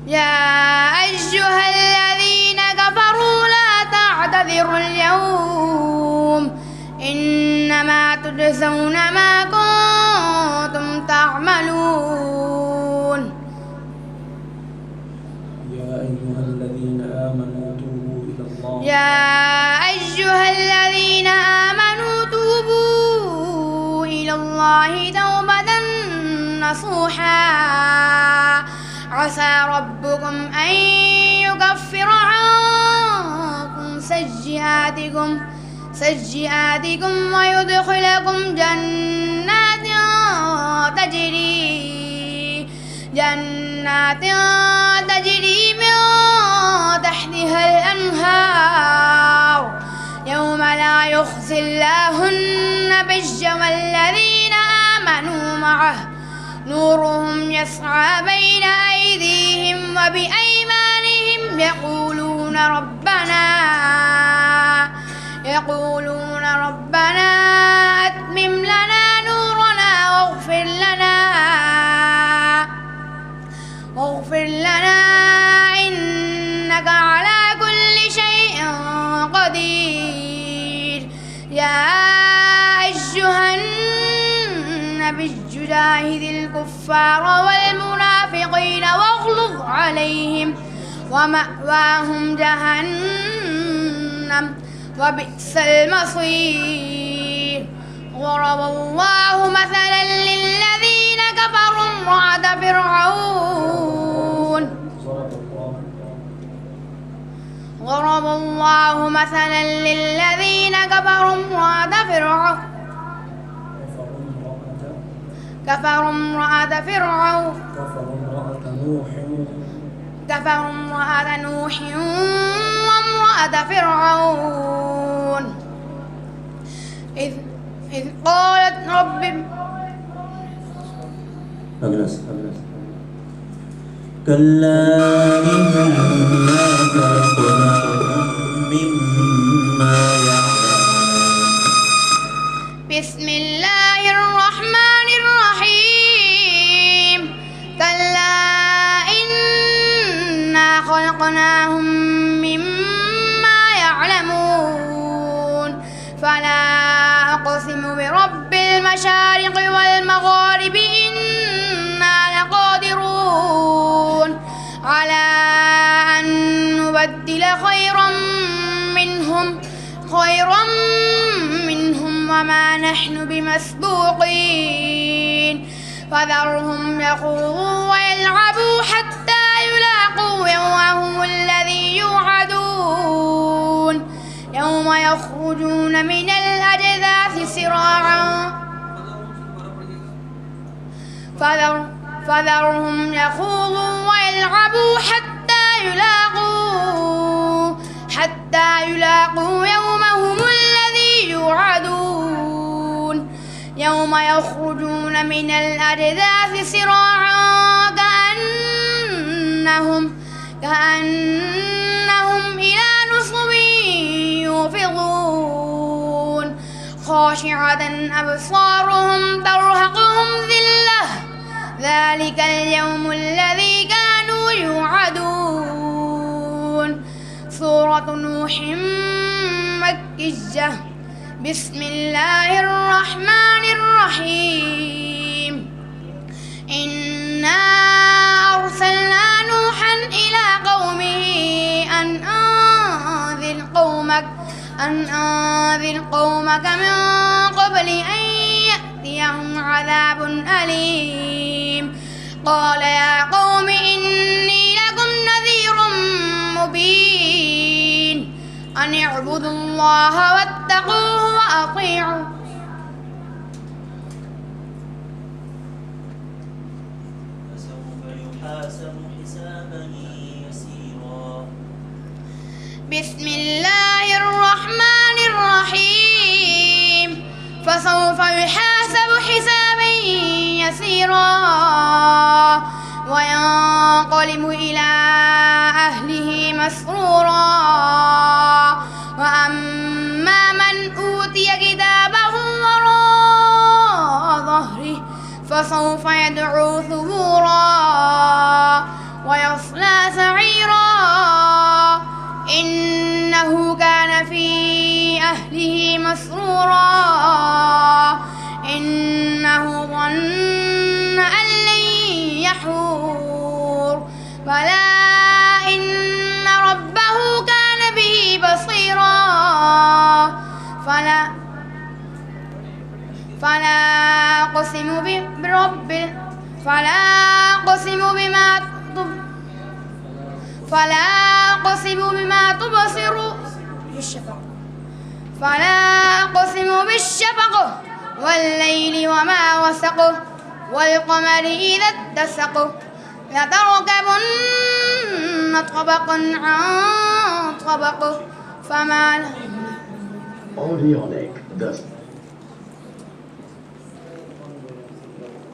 يا أيها الذين كفروا لا تعتذروا اليوم إنما تجزون ما كنتم تعملون. يا أيها الذين آمنوا توبوا إلى الله يا أيها الذين آمنوا توبوا إلى الله توبة نصوحا عسى ربكم أن يكفر عنكم سيئاتكم ويدخلكم جنات تجري من تحتها الأنهار يوم لا يخزي الله النبي والذين آمنوا معه نورهم يسعى بين أيديهم وبأيمانهم يقولون ربنا أتمم لنا نورنا واغفر لنا إنك على كل شيء قدير. يا أيها النبي جاهد الكفار والمنافقين واغلظ عليهم ومأواهم جهنم وبئس المصير. ضرب الله مثلا للذين كفروا امرأة فرعون ضرب الله مثلا للذين كفروا امرأة نوح وامرأة فرعون إذ قالت رب كلا إنا خلقناهم مما يعلمون. بسم الله الرحمن الرحيم. كلا إنا خلقناهم مما يعلمون. فلا أقسم برب المشارق والمغارب إنا لقادرون على أن نبدل خيرا منهم وما نحن بمسبوقين. فذرهم يخوضوا ويلعبوا حتى يلاقوا يومهم الذي يوعدون يوم يخرجون من الأجداث سراعا. فذرهم يخوضوا ويلعبوا حتى يلاقوا يومهم الذي يوعدون يوم يخرجون من الأجداث سراعا كأنهم إلى نصب يوفضون خاشعة أبصارهم ترهقهم ذلة ذلك اليوم الذي كانوا يوعدون. سورة نوح مكية. بسم الله الرحمن الرحيم. إنا أرسلنا نوحا إلى قومه أن أنذر قومك من قبل أن يأتيهم عذاب أليم. قال يا قوم إني لكم نذير مبين أن اعبدوا الله واتقوه وأطيعوا. فسوف يحاسب حسابا يسيرا. بسم الله الرحمن الرحيم. فسوف يحاسب حسابا يسيرا وينقلب إلى أهله مسرورا. وأما من أوتي كتابه وراء ظهره فسوف يدعو ثبورا ويصلى فلا أقسم فلا أقسم بما تبصر فلا أقسم بالشفق والليل وما وسق والقمر إذا اتسق لتركبن طبقا عن طبق فما Audionic, the